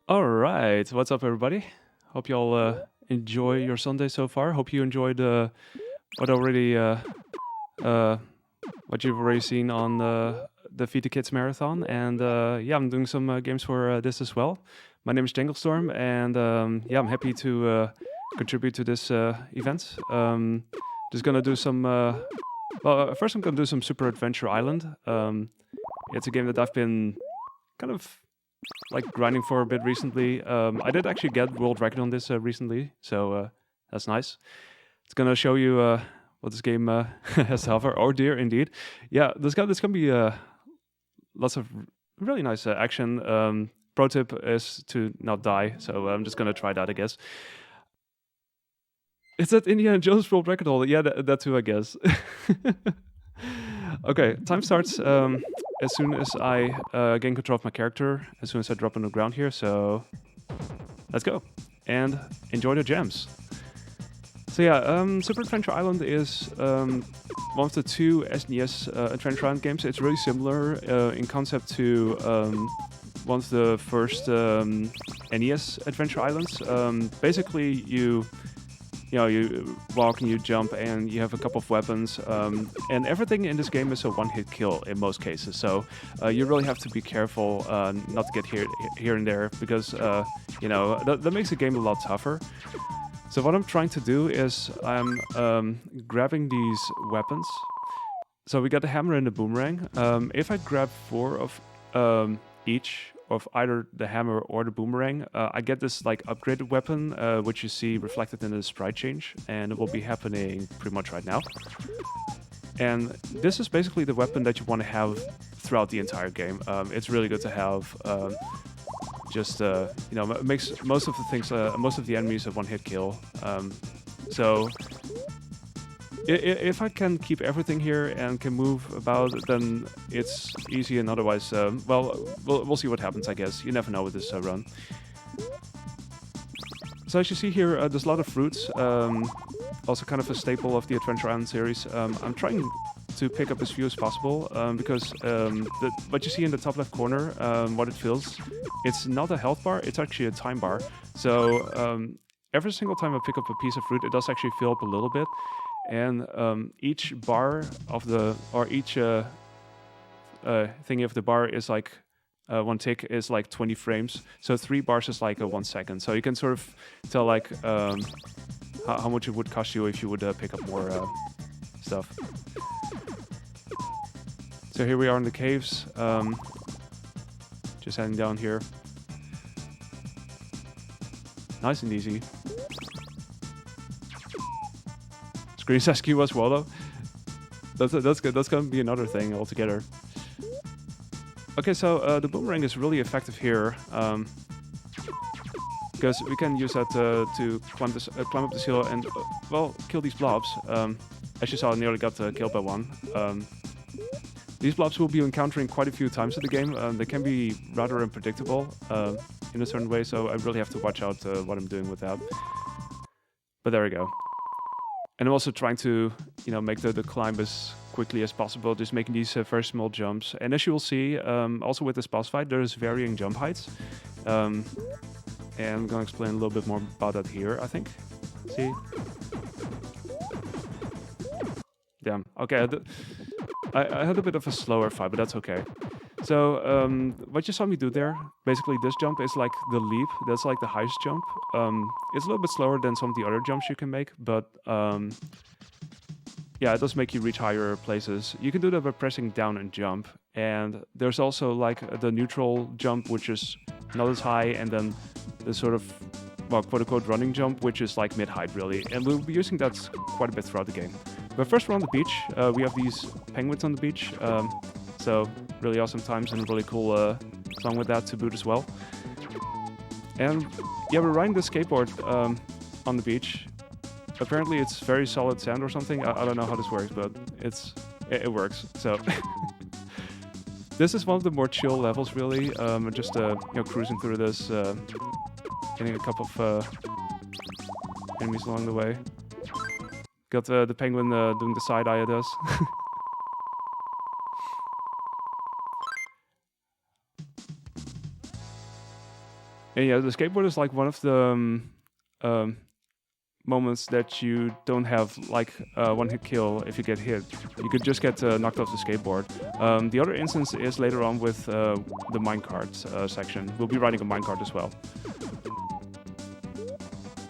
All right, what's up, everybody? Hope you all enjoy your Sunday so far. Hope you enjoyed what already uh, what you've already seen on the Feed the Kids marathon, and yeah, I'm doing some games for this as well. My name is Janglestorm, and yeah, I'm happy to contribute to this event. Just gonna do some. First I'm gonna do some Super Adventure Island. It's a game that I've been kind of like grinding for a bit recently. I did actually get world record on this recently, so that's nice. It's gonna show you what this game has to offer. Oh dear, indeed. Yeah, this gonna be lots of really nice action. Pro tip is to not die, so I'm just gonna try that, I guess. Is that Indiana Jones world record holder? Yeah, that too, I guess. Okay, time starts as soon as I gain control of my character, as soon as I drop on the ground here, so let's go and enjoy the gems. So yeah, Super Adventure Island is one of the two SNES Adventure Island games. It's really similar in concept to one of the first NES Adventure Islands. Basically, you walk and you jump and you have a couple of weapons, and everything in this game is a one-hit kill in most cases. So you really have to be careful not to get here and there, because that makes the game a lot tougher. So what I'm trying to do is I'm grabbing these weapons. So we got the hammer and the boomerang. If I grab 4 of each of either the hammer or the boomerang, I get this like upgraded weapon, which you see reflected in the sprite change, and it will be happening pretty much right now. And this is basically the weapon that you want to have throughout the entire game. It's really good to have. Makes most of the things, most of the enemies a one-hit kill. So if I can keep everything here and can move about, then it's easy, and otherwise, we'll see what happens, I guess. You never know with this run. So as you see here, there's a lot of fruits, also kind of a staple of the Adventure Island series. I'm trying to pick up as few as possible, because what you see in the top left corner, what it fills, it's not a health bar, it's actually a time bar. So every single time I pick up a piece of fruit, it does actually fill up a little bit. And each bar of each thingy of the bar is like, one tick is like 20 frames. So 3 bars is like 1 second. So you can sort of tell like how much it would cost you if you would pick up more stuff. So here we are in the caves. Just heading down here. Nice and easy. Screen SQ as well, though. That's good. That's gonna be another thing altogether. Okay, so the boomerang is really effective here, because we can use that to climb up this hill and kill these blobs. As you saw, I nearly got killed by one. These blobs we'll be encountering quite a few times in the game. They can be rather unpredictable in a certain way, so I really have to watch out what I'm doing with that. But there we go. And I'm also trying to, make the climb as quickly as possible, just making these very small jumps. And as you will see, also with this boss fight, there's varying jump heights. And I'm going to explain a little bit more about that here, I think. See? Damn. Okay, I had a bit of a slower fight, but that's okay. So what you saw me do there, basically this jump is like the leap. That's like the highest jump. It's a little bit slower than some of the other jumps you can make, but yeah, it does make you reach higher places. You can do that by pressing down and jump. And there's also like the neutral jump, which is not as high, and then the sort of, quote-unquote running jump, which is like mid-height, really. And we'll be using that quite a bit throughout the game. But first we're on the beach. We have these penguins on the beach. So really awesome times and a really cool song with that to boot as well. And yeah, we're riding the skateboard on the beach. Apparently it's very solid sand or something. I don't know how this works, but it works. So this is one of the more chill levels, really. Just cruising through this, getting a couple of enemies along the way. Got the penguin doing the side eye at us. And yeah, the skateboard is like one of the moments that you don't have like one hit kill if you get hit. You could just get knocked off the skateboard. The other instance is later on with the minecart section. We'll be riding a minecart as well.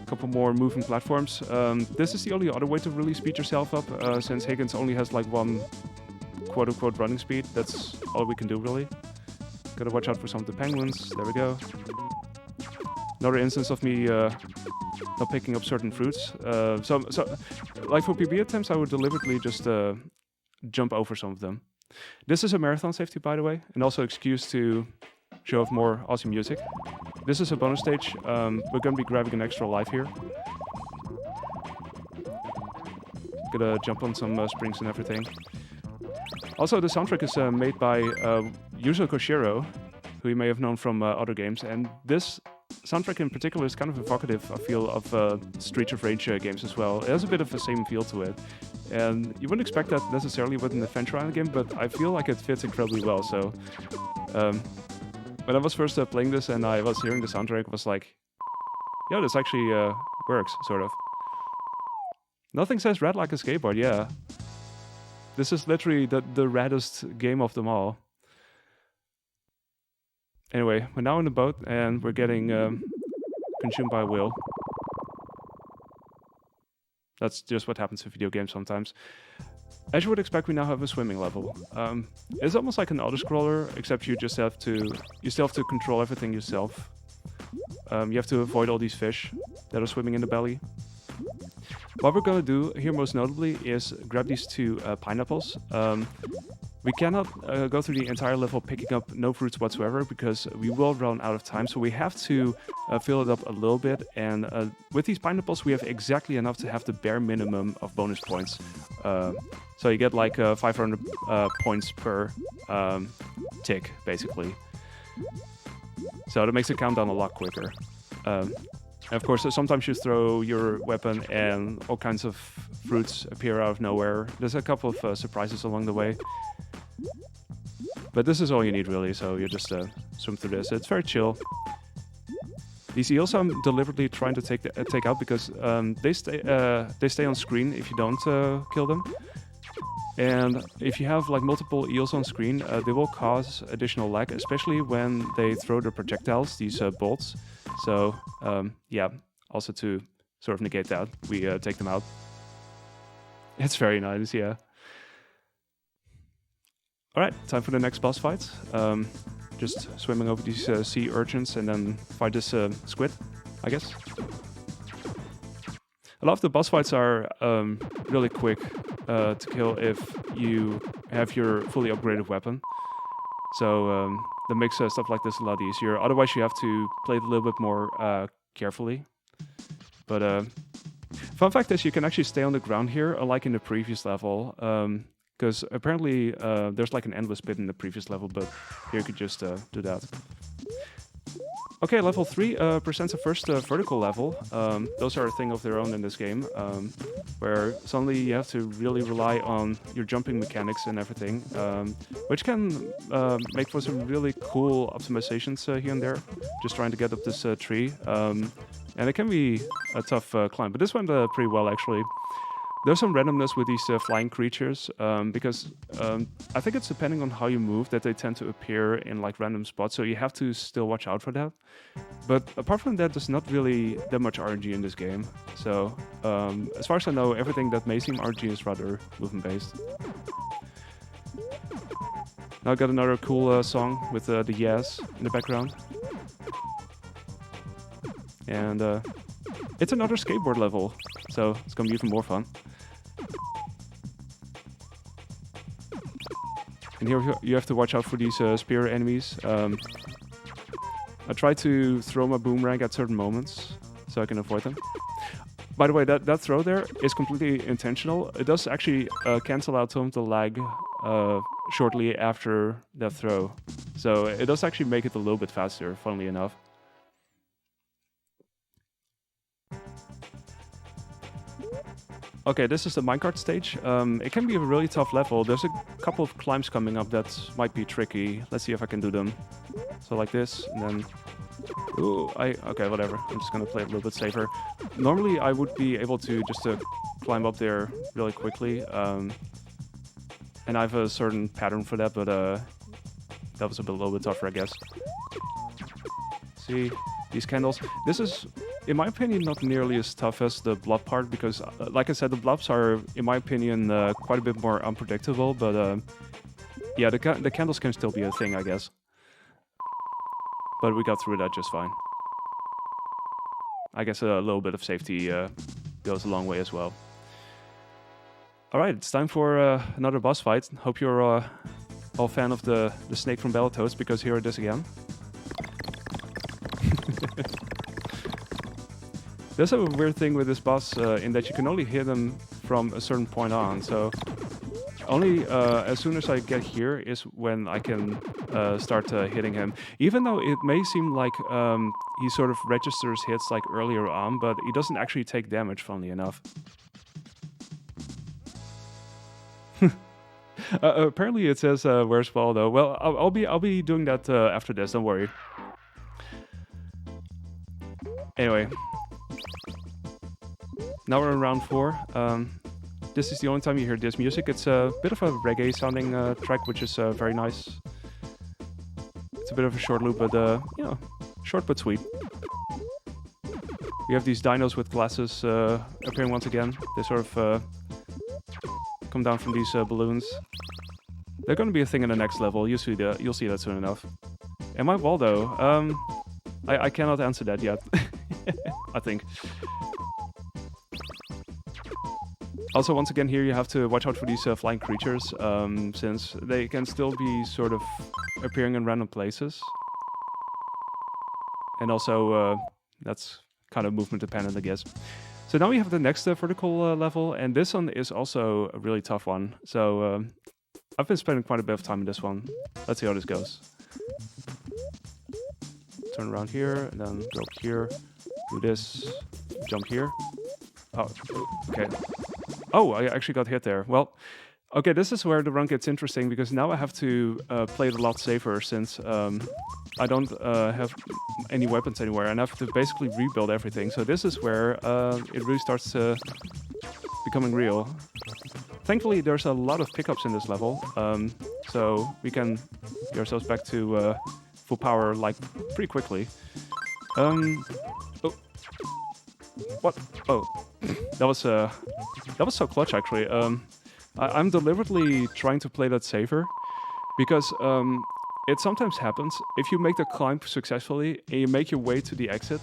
A couple more moving platforms. This is the only other way to really speed yourself up, since Higgins only has like one quote-unquote running speed. That's all we can do really. Gotta watch out for some of the penguins. There we go. Another instance of me not picking up certain fruits. So like for PB attempts, I would deliberately just jump over some of them. This is a marathon safety, by the way, and also excuse to show off more awesome music. This is a bonus stage. We're gonna be grabbing an extra life here. Gonna jump on some springs and everything. Also, the soundtrack is made by Yuzo Koshiro, who you may have known from other games, and this soundtrack in particular is kind of evocative, I feel, of Streets of Rage games as well. It has a bit of the same feel to it, and you wouldn't expect that necessarily with an adventure island game, but I feel like it fits incredibly well. So when I was first playing this and I was hearing the soundtrack, I was like, yeah, this actually works, sort of. Nothing says rad like a skateboard, yeah. This is literally the raddest game of them all. Anyway, we're now in the boat and we're getting consumed by a whale. That's just what happens in video games sometimes. As you would expect, we now have a swimming level. It's almost like an auto-scroller, except you still have to control everything yourself. You have to avoid all these fish that are swimming in the belly. What we're gonna do here most notably is grab these two pineapples. We cannot go through the entire level picking up no fruits whatsoever because we will run out of time, so we have to fill it up a little bit, and with these pineapples we have exactly enough to have the bare minimum of bonus points. So you get like 500 points per tick, basically. So that makes the countdown a lot quicker. And of course, sometimes you throw your weapon and all kinds of fruits appear out of nowhere. There's a couple of surprises along the way. But this is all you need really, so you just swim through this. It's very chill. These eels I'm deliberately trying to take out because they stay on screen if you don't kill them. And if you have like multiple eels on screen, they will cause additional lag, especially when they throw their projectiles, these bolts. So yeah, also to sort of negate that, we take them out. It's very nice, yeah. Alright, time for the next boss fight. Just swimming over these sea urchins and then fight this squid, I guess. A lot of the boss fights are really quick to kill if you have your fully upgraded weapon. So that makes stuff like this a lot easier. Otherwise you have to play it a little bit more carefully. But fun fact is you can actually stay on the ground here, unlike in the previous level. Because apparently there's like an endless bit in the previous level, but here you could just do that. Okay, level 3 presents a first vertical level. Those are a thing of their own in this game, where suddenly you have to really rely on your jumping mechanics and everything, which can make for some really cool optimizations here and there, just trying to get up this tree. And it can be a tough climb, but this went pretty well actually. There's some randomness with these flying creatures, because I think it's depending on how you move that they tend to appear in like random spots, so you have to still watch out for that. But apart from that, there's not really that much RNG in this game. So as far as I know, everything that may seem RNG is rather movement-based. Now I got another cool song with the Yes in the background. And it's another skateboard level, so it's gonna be even more fun. And here you have to watch out for these spear enemies. I try to throw my boomerang at certain moments so I can avoid them. By the way, that throw there is completely intentional. It does actually cancel out some of the lag shortly after that throw. So it does actually make it a little bit faster, funnily enough. Okay, this is the Minecart Stage. It can be a really tough level. There's a couple of climbs coming up that might be tricky. Let's see if I can do them. So like this, and then... Ooh, okay, whatever. I'm just gonna play it a little bit safer. Normally, I would be able to just climb up there really quickly. And I have a certain pattern for that, but that was a little bit tougher, I guess. See, these candles. This is, in my opinion, not nearly as tough as the blob part, because, like I said, the blobs are, in my opinion, quite a bit more unpredictable, but yeah, the candles can still be a thing, I guess. But we got through that just fine. I guess a little bit of safety goes a long way as well. Alright, it's time for another boss fight. Hope you're all fan of the snake from Battletoads, because here it is again. There's a weird thing with this boss in that you can only hit him from a certain point on, so only as soon as I get here is when I can start hitting him. Even though it may seem like he sort of registers hits like earlier on, but he doesn't actually take damage, funnily enough. Apparently it says where's Waldo. Well, I'll be doing that after this. Don't worry. Anyway, now we're in round 4. This is the only time you hear this music. It's a bit of a reggae-sounding track, which is very nice. It's a bit of a short loop, but you know, short but sweet. We have these dinos with glasses appearing once again. They sort of come down from these balloons. They're going to be a thing in the next level. You'll see that soon enough. Am I Waldo? I cannot answer that yet. I think. Also, once again, here you have to watch out for these flying creatures, since they can still be sort of appearing in random places. And also, that's kind of movement dependent, I guess. So now we have the next vertical level, and this one is also a really tough one. So I've been spending quite a bit of time in this one. Let's see how this goes. Turn around here, and then go up here. Do this. Jump here. Oh, okay. Oh, I actually got hit there. Well, okay, this is where the run gets interesting, because now I have to play it a lot safer, since I don't have any weapons anywhere, and I have to basically rebuild everything. So this is where it really starts becoming real. Thankfully, there's a lot of pickups in this level, so we can get ourselves back to full power like pretty quickly. Oh, what? Oh, that was so clutch, actually. I'm deliberately trying to play that safer, because it sometimes happens. If you make the climb successfully and you make your way to the exit,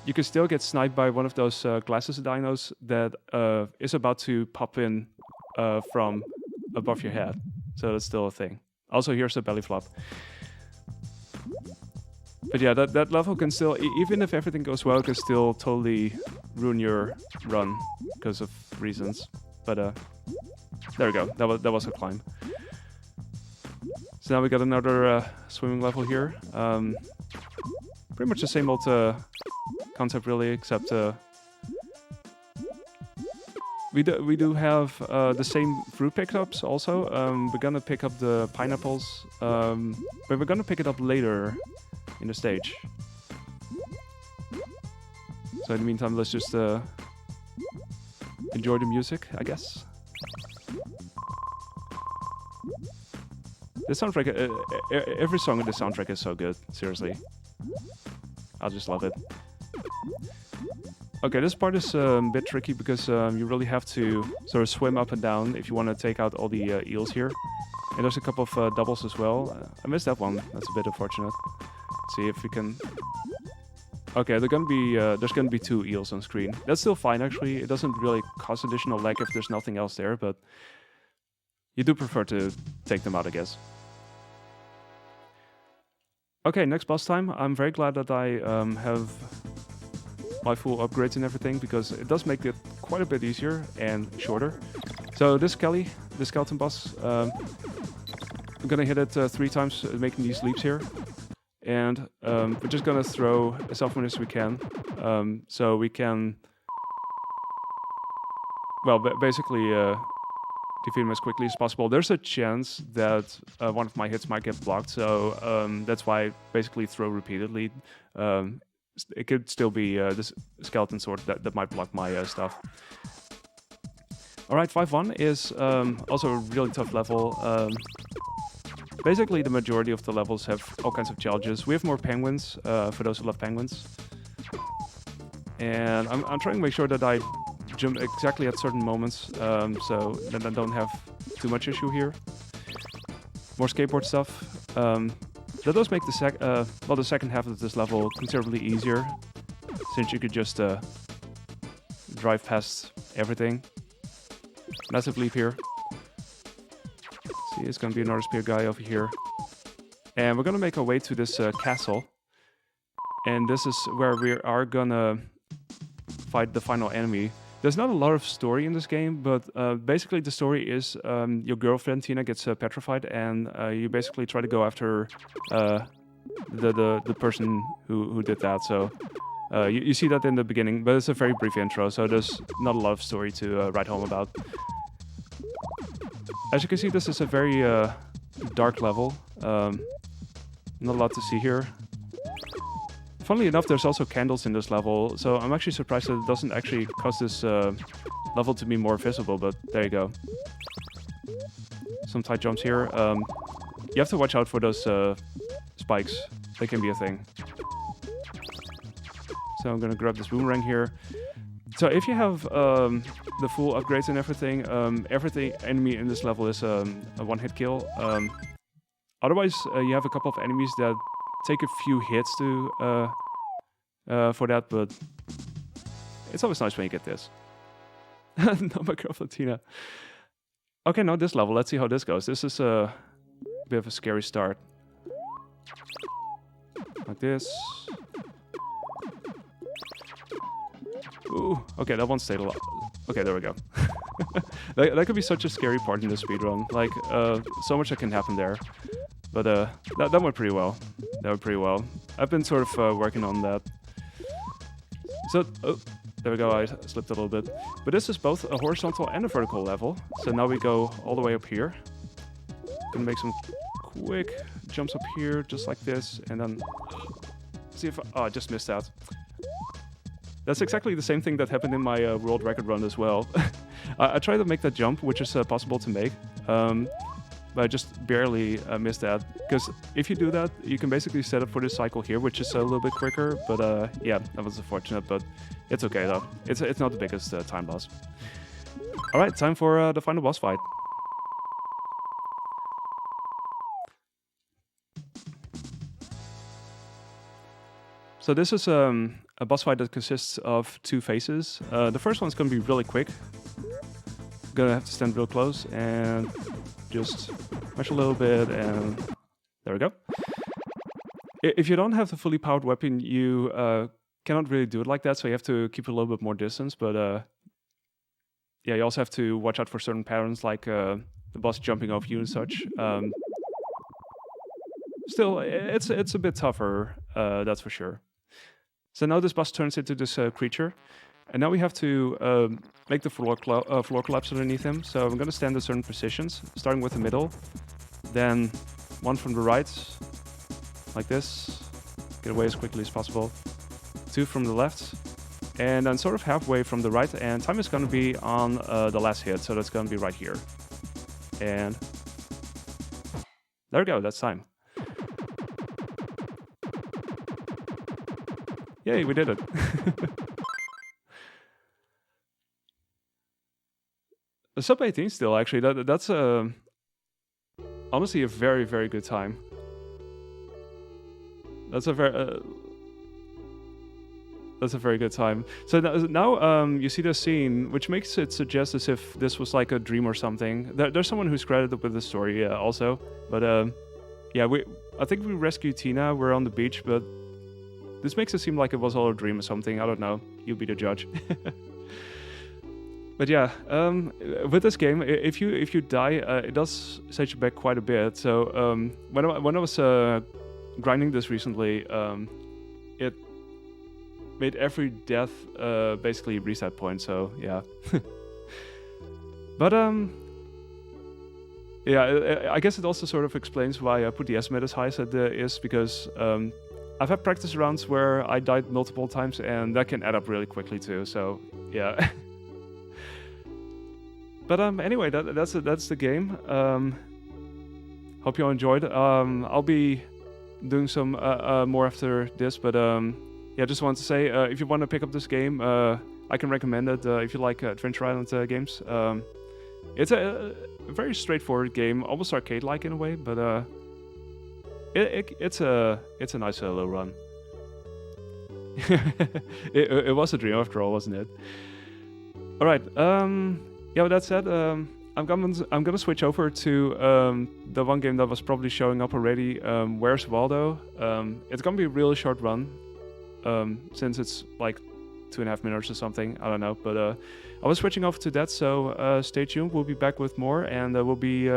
you can still get sniped by one of those glasses dinos that is about to pop in from above your head. So that's still a thing. Also, here's the belly flop. But yeah, that level can still, even if everything goes well, it can still totally ruin your run because of reasons. But there we go. That was a climb. So now we got another swimming level here. Pretty much the same old concept, really, except we do have the same fruit pickups also. We're gonna pick up the pineapples, but we're gonna pick it up later in the stage. So in the meantime, let's just enjoy the music, I guess. The soundtrack, every song in the soundtrack is so good, seriously. I just love it. Okay, this part is a bit tricky because you really have to sort of swim up and down if you want to take out all the eels here. And there's a couple of doubles as well. I missed that one, that's a bit unfortunate. Let's see if we can... Okay, there's gonna be 2 eels on screen. That's still fine, actually. It doesn't really cause additional lag if there's nothing else there, but you do prefer to take them out, I guess. Okay, next boss time. I'm very glad that I have my full upgrades and everything, because it does make it quite a bit easier and shorter. So this Kelly, the skeleton boss, I'm gonna hit it 3 times, making these leaps here. And we're just gonna throw as often as we can, so we can well, basically defeat him as quickly as possible. There's a chance that one of my hits might get blocked, so that's why I basically throw repeatedly. It could still be this skeleton sword that might block my stuff. Alright, 5-1 is also a really tough level. Basically, the majority of the levels have all kinds of challenges. We have more penguins, for those who love penguins. And I'm trying to make sure that I jump exactly at certain moments, so that I don't have too much issue here. More skateboard stuff. That does make the second half of this level considerably easier, since you could just drive past everything. Massive leap here. See, it's gonna be another spear guy over here. And we're gonna make our way to this castle. And this is where we are gonna fight the final enemy. There's not a lot of story in this game, but basically the story is your girlfriend Tina gets petrified, and you basically try to go after the person who did that. So you see that in the beginning, but it's a very brief intro, so there's not a lot of story to write home about. As you can see, this is a very dark level. Not a lot to see here. Funnily enough, there's also candles in this level, so I'm actually surprised that it doesn't actually cause this level to be more visible, but there you go. Some tight jumps here. You have to watch out for those spikes. They can be a thing. So I'm gonna grab this boomerang here. So if you have the full upgrades and everything, every enemy in this level is a one-hit kill. Otherwise, you have a couple of enemies that take a few hits to for that, but it's always nice when you get this. Not my girlfriend Tina. Okay, now this level. Let's see how this goes. This is a bit of a scary start. Like this. Ooh, okay, that one stayed alive. Okay, there we go. that could be such a scary part in the speedrun. Like, so much that can happen there. But that went pretty well. That went pretty well. I've been sort of working on that. So, oh, there we go, I slipped a little bit. But this is both a horizontal and a vertical level. So now we go all the way up here. Gonna make some quick jumps up here, just like this. And then, see if I just missed that. That's exactly the same thing that happened in my world record run as well. I tried to make that jump, which is possible to make. But I just barely missed that. Because if you do that, you can basically set up for this cycle here, which is a little bit quicker. But yeah, that was unfortunate, but it's okay though. It's not the biggest time loss. Alright, time for the final boss fight. So this is a boss fight that consists of two phases. The first one's going to be really quick. Gonna have to stand real close and just mash a little bit, and there we go. If you don't have the fully powered weapon, you cannot really do it like that, so you have to keep a little bit more distance, but yeah, you also have to watch out for certain patterns, like the boss jumping off you and such. Still, it's a bit tougher, that's for sure. So now this boss turns into this creature, and now we have to make the floor collapse underneath him. So I'm going to stand at certain positions, starting with the middle, then one from the right, like this, get away as quickly as possible, two from the left, and then sort of halfway from the right, and time is going to be on the last hit, so that's going to be right here. And there we go, that's time. Yay, we did it. Sub 18 still, actually. That's honestly a very, very good time. That's a very good time. So now you see the scene, which makes it suggest as if this was like a dream or something. There's someone who's credited with the story also. But yeah, I think we rescued Tina. We're on the beach, but this makes it seem like it was all a dream or something. I don't know. You be the judge. But yeah, with this game, if you die, it does set you back quite a bit. So when I was grinding this recently, it made every death basically a reset point. So yeah. But yeah, I guess it also sort of explains why I put the estimate as high as it is, because I've had practice rounds where I died multiple times, and that can add up really quickly too. So yeah. But anyway, that's the game. Hope you all enjoyed. I'll be doing some more after this, but yeah, just wanted to say, if you want to pick up this game, I can recommend it if you like Adventure Island games. It's a very straightforward game, almost arcade-like in a way, but it's a nice low run. it was a dream after all, wasn't it? All right. Yeah, with that said, I'm gonna switch over to the one game that was probably showing up already. Where's Waldo? It's gonna be a really short run, since it's like 2.5 minutes or something. I don't know, but I was switching over to that. So stay tuned. We'll be back with more, and we'll be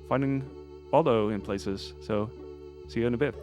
finding Waldo in places. So see you in a bit.